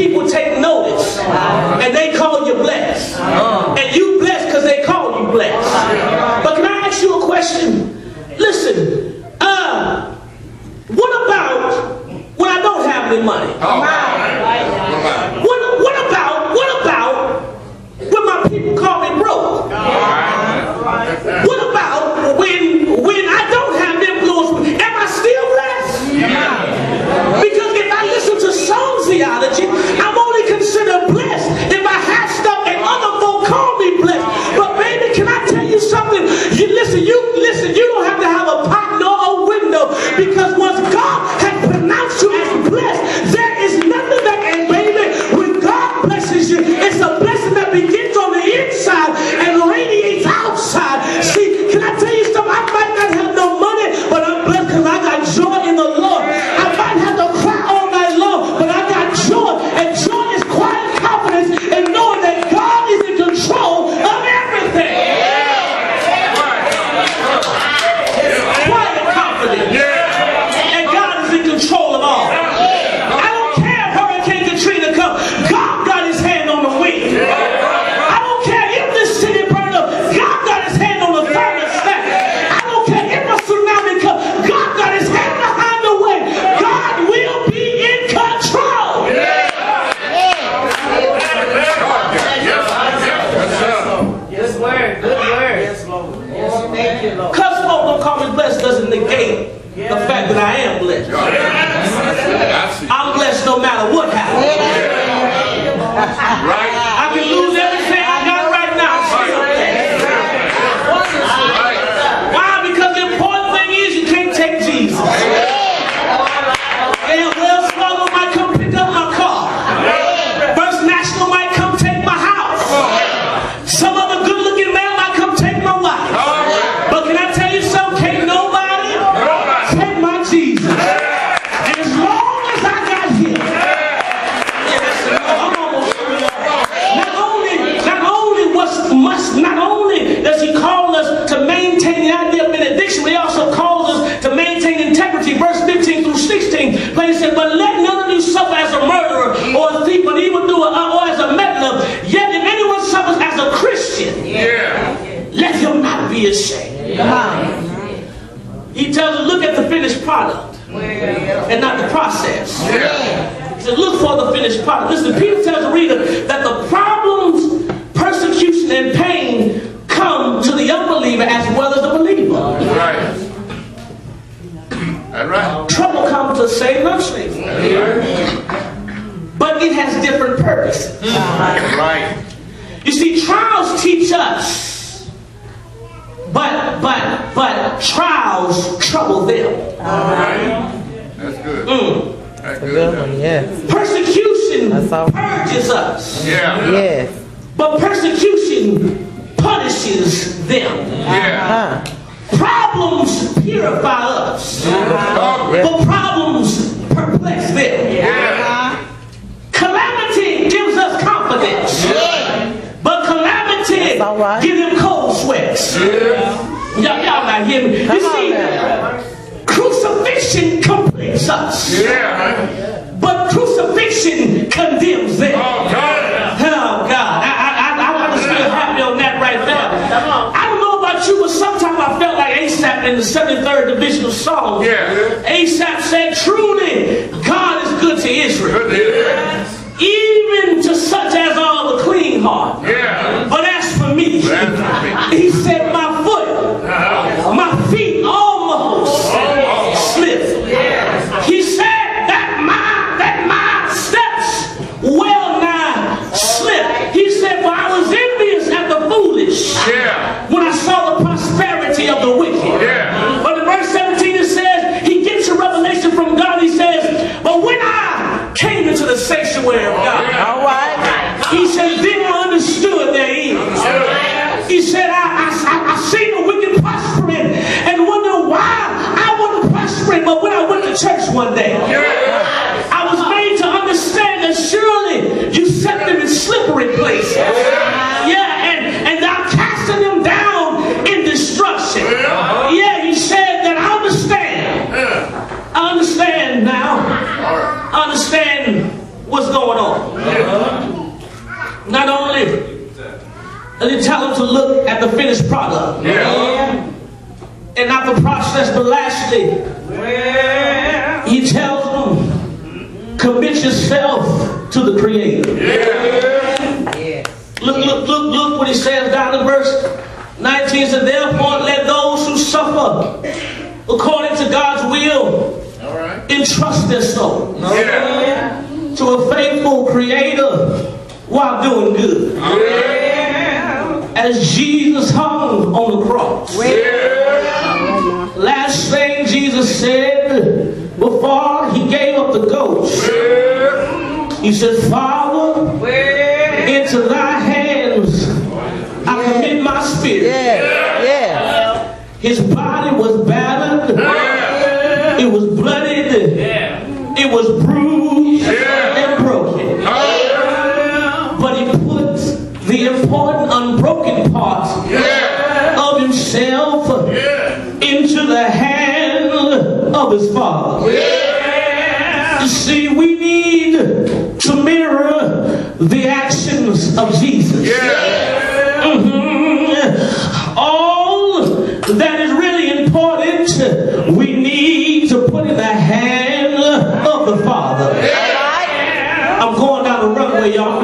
people take notice and they call you blessed. And you blessed because they call you blessed. But can I ask you a question? Listen, what about when I don't have any money? What about when my people call me broke? What about when I don't have influence? Am I still blessed? Because if I listen to song theology, I'm only considered blessed if I have stuff and other folk call me blessed. But baby, can I tell you something? You listen, you don't have to have a pot nor a window, because once God has pronounced you as blessed, there is nothing that can, baby, when God blesses you, it's a blessing that begins on the inside and radiates outside. See, can I tell you something? I might not have no money, but I'm blessed because I got joy in the Lord. I might have to cry all night long, but I got joy. And joy is quiet confidence in knowing that God is in control of everything. Quiet confidence. And God is in control of all. I don't care if Hurricane Katrina comes. God got his hand on the wind. I don't care if this city burned up. God got his hand on the thermostat. I don't care if a tsunami comes. God got his hand behind the wave. God will be in control. Yes, word. Good word. Yes, Lord. Thank you, Lord. Because folk don't call me blessed doesn't negate the fact that I am blessed. I'm blessed no matter what happens. I can lose everything I got right now. I'm still blessed. Why? Because the important thing is you can't take Jesus. And Wells Fargo might come pick up my car. First National might come take my house. Some other good-looking man might come take my wife. But can I tell you something? Can't nobody take my Jesus. And as long as I got here, I'm almost not only does he call us to maintain the idea of benediction, but he also calls us to maintain integrity. Verse 15 through 16, but he said, but let none of you suffer as a murderer or a thief, or an evildoer, or as a meddler. Yet if anyone suffers as a Christian, let him not be ashamed. He tells us, look at the finished product and not the process. He said, look for the finished product. Listen, Peter tells the reader that the problems, persecution, and pain come to the unbeliever as well as the believer. That's right. Trouble comes to save and unsaved. But it has different purposes. Right. You see, trials teach us, but trials trouble them. That's good. That's a good one, yes. Persecution purges us. Yes. But persecution punishes them. Problems purify us. But problems perplex them. Calamity gives us confidence. But calamity gives them cold sweats. Y'all not hear me. You see, crucifixion completes us. But crucifixion condemns them. Oh God. I want to feel happy on that right there. I don't know about you, but sometimes I felt like ASAP in the 73rd Division of Songs. ASAP said, truly, God is good to Israel. Even to such as are the clean heart. But as for me, he said, my foot, my feet almost slipped. He said that my steps well nigh slipped. He said, for I was envious at the foolish when I saw the prosperity of the wicked. But in verse 17 it says, he gets a revelation from God. He says, but when I came into the sanctuary of God, he said, then I understood their evils. He said, I seen the wicked prospering and wonder why I wasn't prospering. But when I went to church one day, I was made to understand that surely you set them in slippery places. And thou casting them down in destruction. He said that I understand. I understand now. I understand what's going on. Lord. Not only does he tell them to look at the finished product, and not the process, but lastly, he tells them, commit yourself to the Creator. Look what he says down in verse 19. Says, therefore let those who suffer according to God's will entrust their soul to a faithful Creator while doing good. As Jesus hung on the cross. Last thing Jesus said before he gave up the ghost, he said, Father, into thy hands I commit my spirit. His body was battered, it was bloodied, it was bruised and broken. But he put the important unbroken parts of himself into the hand of his Father. You see, we need to mirror the actions of Jesus. All that is really important, we need to put in the hand of the Father. I'm going down the runway, y'all.